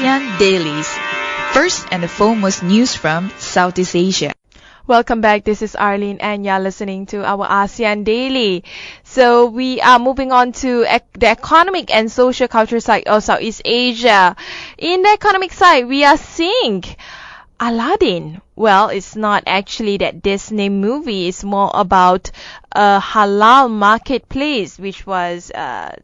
ASEAN Dailies. First and the foremost news from Southeast Asia. Welcome back. This is Arlene and you're listening to our ASEAN Daily. So we are moving on to the economic and social culture side of Southeast Asia. In the economic side, we are seeing Aladdin. Well, it's not actually that Disney movie. It's more about a halal marketplace which was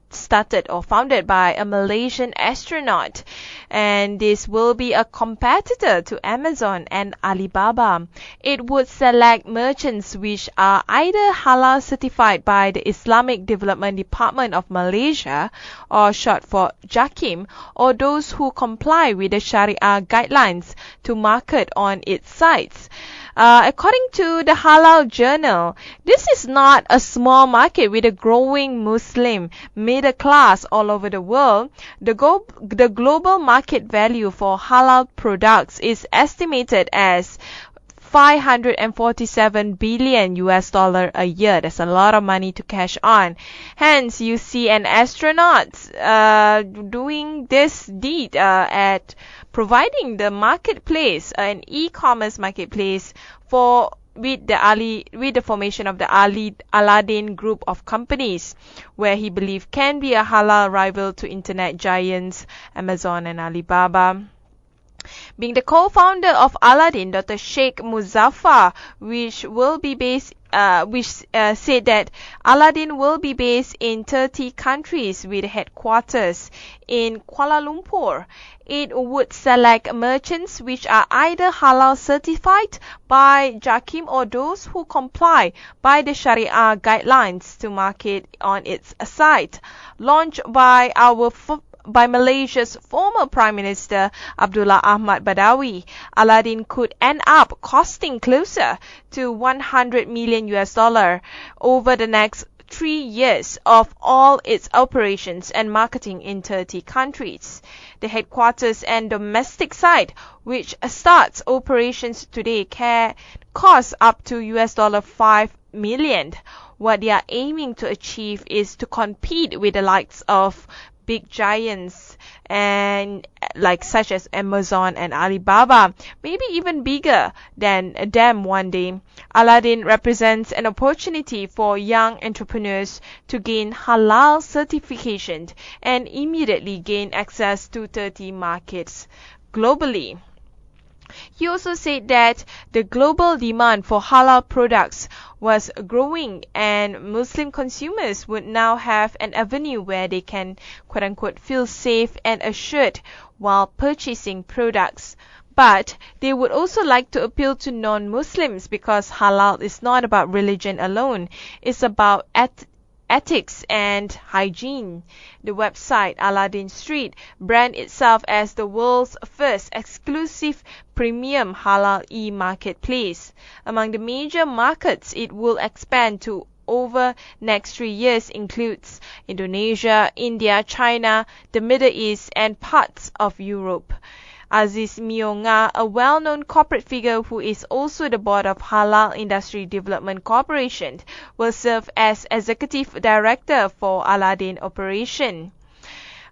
started or founded by a Malaysian astronaut. And this will be a competitor to Amazon and Alibaba. It would select merchants which are either halal certified by the Islamic Development Department of Malaysia, or short for JAKIM, or those who comply with the Sharia guidelines to market on its sites. According to the Halal Journal, this is not a small market with a growing Muslim middle class all over the world. The global market value for halal products is estimated as $547 billion a year. That's a lot of money to cash on. Hence, you see an astronaut doing this deed at providing the marketplace, an e-commerce marketplace with the formation of the Aladdin group of companies, where he believed can be a halal rival to internet giants Amazon and Alibaba. Being the co-founder of Aladdin, Dr. Sheikh Muzaffar, said that Aladdin will be based in 30 countries with headquarters in Kuala Lumpur. It would select merchants which are either halal certified by JAKIM or those who comply by the Sharia guidelines to market on its site. Launched by Malaysia's former Prime Minister Abdullah Ahmad Badawi, Aladdin could end up costing closer to $100 million over the next 3 years of all its operations and marketing in 30 countries. The headquarters and domestic site, which starts operations today, can cost up to $5 million. What they are aiming to achieve is to compete with the likes of big giants and such as Amazon and Alibaba, maybe even bigger than them one day. Aladdin represents an opportunity for young entrepreneurs to gain halal certification and immediately gain access to 30 markets globally. He also said that the global demand for halal products was growing and Muslim consumers would now have an avenue where they can quote-unquote feel safe and assured while purchasing products. But they would also like to appeal to non-Muslims because halal is not about religion alone. It's about ethics and hygiene. The website Aladdin Street brand itself as the world's first exclusive premium halal e-marketplace. Among the major markets it will expand to over next 3 years includes Indonesia, India, China, the Middle East and parts of Europe. Aziz Mionga, a well-known corporate figure who is also the board of Halal Industry Development Corporation, will serve as executive director for Aladdin operation.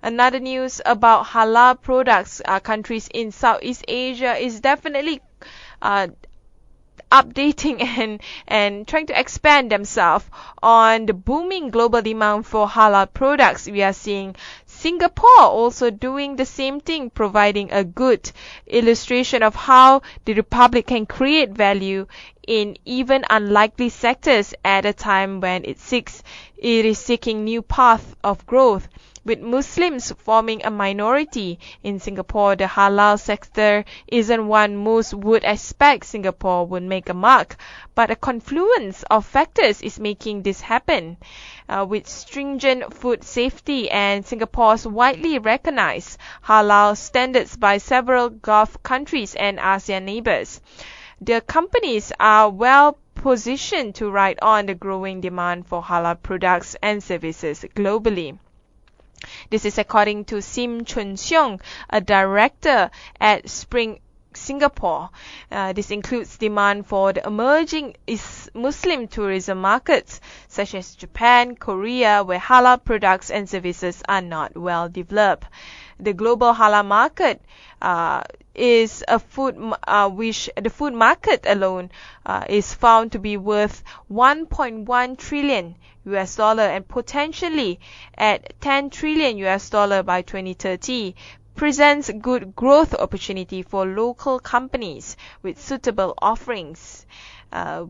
Another news about halal products, countries in Southeast Asia is definitely updating and trying to expand themselves on the booming global demand for halal products. We are seeing Singapore also doing the same thing, providing a good illustration of how the Republic can create value in even unlikely sectors at a time when it is seeking new path of growth. With Muslims forming a minority in Singapore, the halal sector isn't one most would expect Singapore would make a mark, but a confluence of factors is making this happen. With stringent food safety and Singapore's widely recognized halal standards by several Gulf countries and ASEAN neighbors, the companies are well positioned to ride on the growing demand for halal products and services globally. This is according to Sim Chun Seong, a director at Spring Singapore. This includes demand for the emerging Muslim tourism markets such as Japan, Korea, where halal products and services are not well developed. the global halal market is a food which the food market alone is found to be worth $1.1 trillion and potentially at $10 trillion by 2030, presents good growth opportunity for local companies with suitable offerings.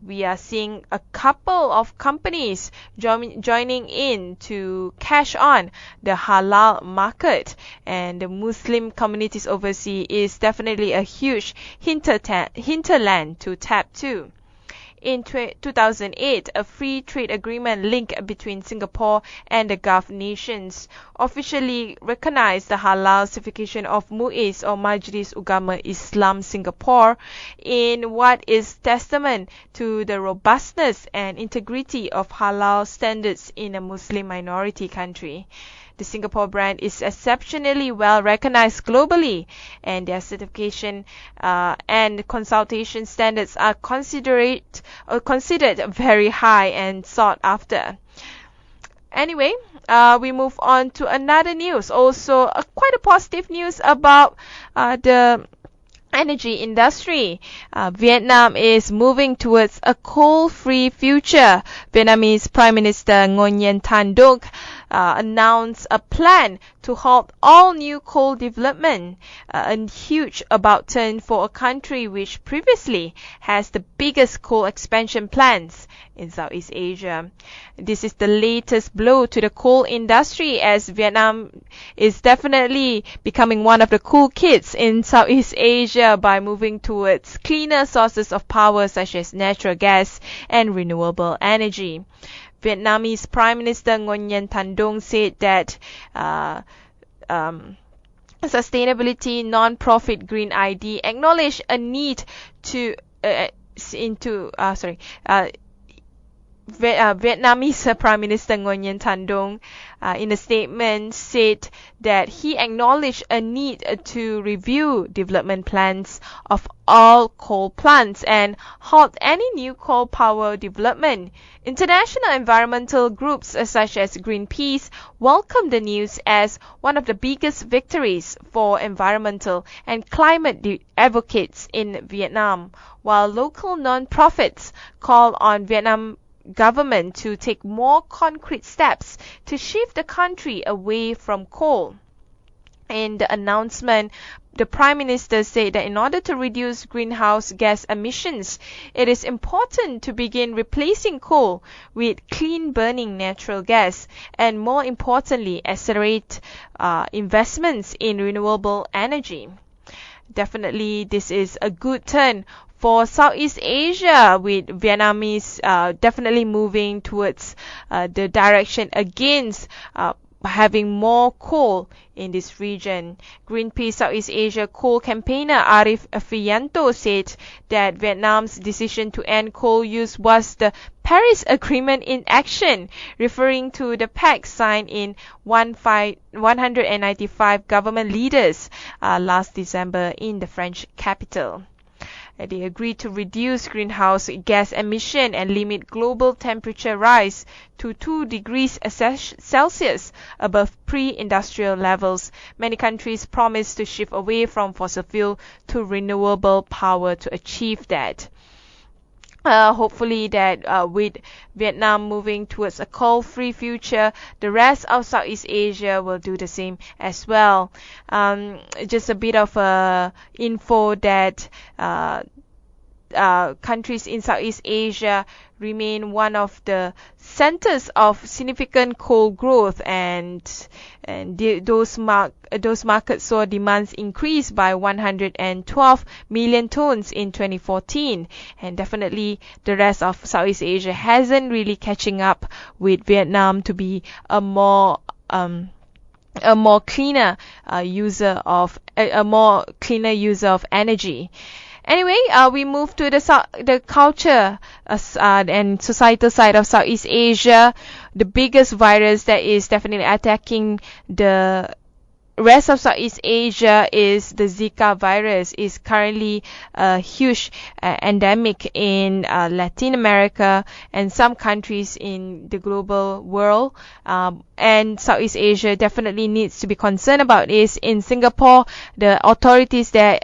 We are seeing a couple of companies joining in to cash on the halal market, and the Muslim communities overseas is definitely a huge hinterland to tap to. In 2008, a free trade agreement link between Singapore and the Gulf nations officially recognized the halal certification of MUIS or Majlis Ugama Islam Singapore, in what is testament to the robustness and integrity of halal standards in a Muslim minority country. The Singapore brand is exceptionally well recognized globally, and their certification and consultation standards are considered very high and sought after. Anyway, we move on to another news, also quite a positive news about the energy industry. Vietnam is moving towards a coal-free future. Vietnamese Prime Minister Nguyen Thanh Duc announced a plan to halt all new coal development, a huge about turn for a country which previously has the biggest coal expansion plans in Southeast Asia. This is the latest blow to the coal industry, as Vietnam is definitely becoming one of the cool kids in Southeast Asia by moving towards cleaner sources of power such as natural gas and renewable energy. Vietnamese Prime Minister Nguyen Thanh Duc said that sustainability non-profit Green ID acknowledged a need to Vietnamese Prime Minister Nguyen Thanh Duc in a statement said that he acknowledged a need to review development plans of all coal plants and halt any new coal power development. International environmental groups such as Greenpeace welcomed the news as one of the biggest victories for environmental and climate advocates in Vietnam, while local non-profits call on Vietnam government to take more concrete steps to shift the country away from coal. In the announcement, the Prime Minister said that in order to reduce greenhouse gas emissions, it is important to begin replacing coal with clean-burning natural gas, and more importantly, accelerate investments in renewable energy. Definitely, this is a good turn for Southeast Asia, with Vietnamese definitely moving towards the direction against having more coal in this region. Greenpeace Southeast Asia coal campaigner Arif Fianto said that Vietnam's decision to end coal use was the Paris Agreement in action, referring to the pact signed in 195 government leaders last December in the French capital. They agreed to reduce greenhouse gas emission and limit global temperature rise to 2 degrees Celsius above pre-industrial levels. Many countries promised to shift away from fossil fuel to renewable power to achieve that. Hopefully that with Vietnam moving towards a coal-free future, the rest of Southeast Asia will do the same as well. Just a bit of info that countries in Southeast Asia remain one of the centers of significant coal growth, and those markets saw demands increase by 112 million tons in 2014, and definitely the rest of Southeast Asia hasn't really catching up with Vietnam to be a more cleaner user of energy. Anyway, we move to the culture and societal side of Southeast Asia. The biggest virus that is definitely attacking the rest of Southeast Asia is the Zika virus is currently a huge endemic in Latin America and some countries in the global world. And Southeast Asia definitely needs to be concerned about is in Singapore, the authorities there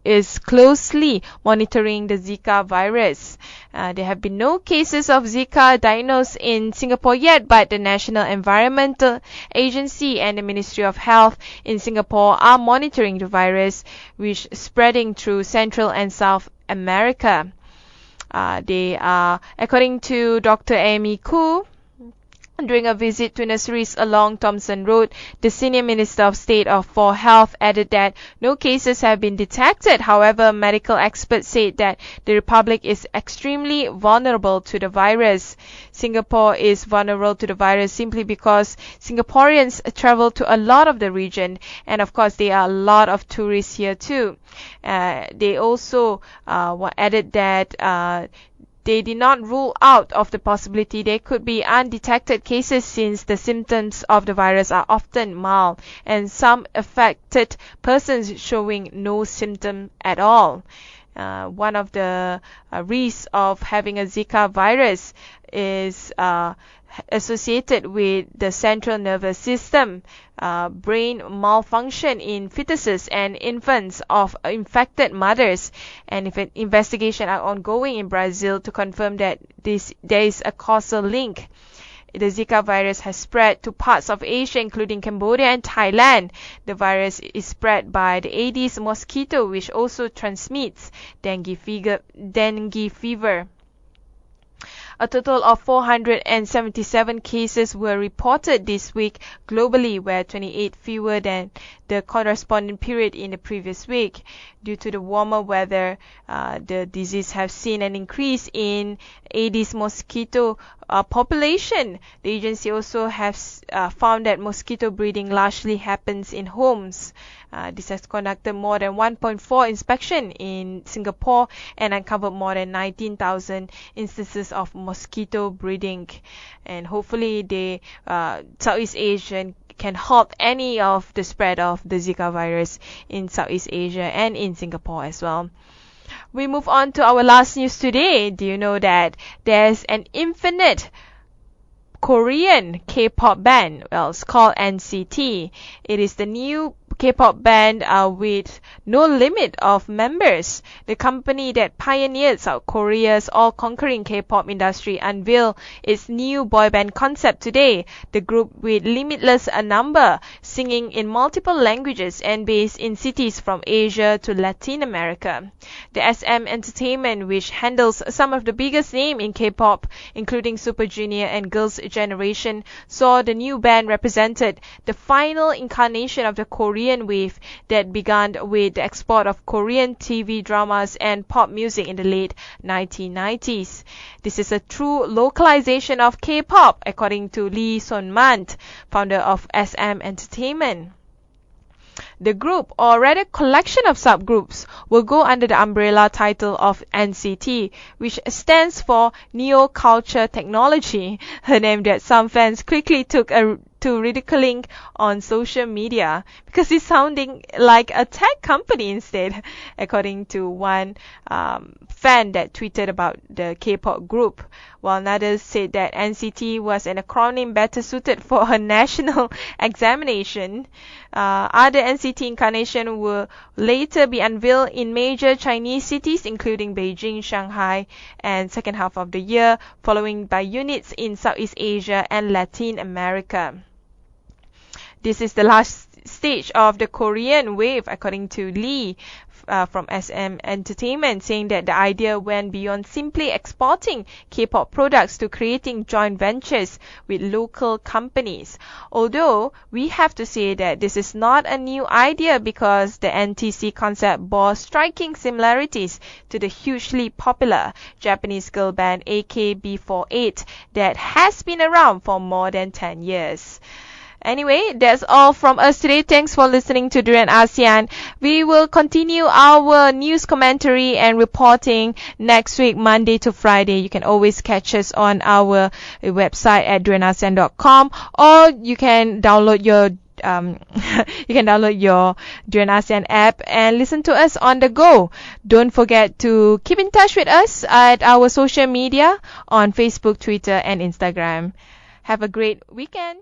is closely monitoring the Zika virus. There have been no cases of Zika diagnosed in Singapore yet, but the National Environmental Agency and the Ministry of Health in Singapore are monitoring the virus, which is spreading through Central and South America. They are, according to Dr. Amy Khoo, during a visit to nurseries along Thomson Road, the Senior Minister of State for Health added that no cases have been detected. However, medical experts said that the Republic is extremely vulnerable to the virus. Singapore is vulnerable to the virus simply because Singaporeans travel to a lot of the region, and of course there are a lot of tourists here too. They also added that they did not rule out of the possibility there could be undetected cases since the symptoms of the virus are often mild and some affected persons showing no symptom at all. One of the risks of having a Zika virus is associated with the central nervous system, brain malfunction in fetuses and infants of infected mothers, and if investigations are ongoing in Brazil to confirm that there is a causal link. The Zika virus has spread to parts of Asia, including Cambodia and Thailand. The virus is spread by the Aedes mosquito, which also transmits dengue fever. A total of 477 cases were reported this week globally, where 28 fewer than the corresponding period in the previous week. Due to the warmer weather, the disease has seen an increase in Aedes mosquito population. The agency also has found that mosquito breeding largely happens in homes. This has conducted more than 1.4 inspections in Singapore and uncovered more than 19,000 instances of mosquito breeding. And hopefully the Southeast Asian can halt any of the spread of the Zika virus in Southeast Asia and in Singapore as well. We move on to our last news today. Do you know that there's an infinite Korean K-pop band? Well, it's called NCT. It is the new K-pop band with no limit of members. The company that pioneered South Korea's all-conquering K-pop industry unveiled its new boy band concept today. The group with limitless number, singing in multiple languages and based in cities from Asia to Latin America. The SM Entertainment, which handles some of the biggest names in K-pop, including Super Junior and Girls' Generation, saw the new band represented the final incarnation of the Korean wave that began with the export of Korean TV dramas and pop music in the late 1990s. This is a true localization of K-pop, according to Lee Son-man, founder of SM Entertainment. The group, or rather collection of subgroups, will go under the umbrella title of NCT, which stands for Neo Culture Technology, a name that some fans quickly took to ridiculing on social media because it's sounding like a tech company instead, according to one fan that tweeted about the K-pop group, while others said that NCT was an acronym better suited for a national examination. Other NCT incarnations will later be unveiled in major Chinese cities, including Beijing, Shanghai, and second half of the year, following by units in Southeast Asia and Latin America. This is the last stage of the Korean wave, according to Lee from SM Entertainment, saying that the idea went beyond simply exporting K-pop products to creating joint ventures with local companies. Although we have to say that this is not a new idea because the NCT Concept bore striking similarities to the hugely popular Japanese girl band AKB48 that has been around for more than 10 years. Anyway, that's all from us today. Thanks for listening to Durian ASEAN. We will continue our news commentary and reporting next week, Monday to Friday. You can always catch us on our website at durianasean.com, or you can download your you can download your Duran ASEAN app and listen to us on the go. Don't forget to keep in touch with us at our social media on Facebook, Twitter, and Instagram. Have a great weekend.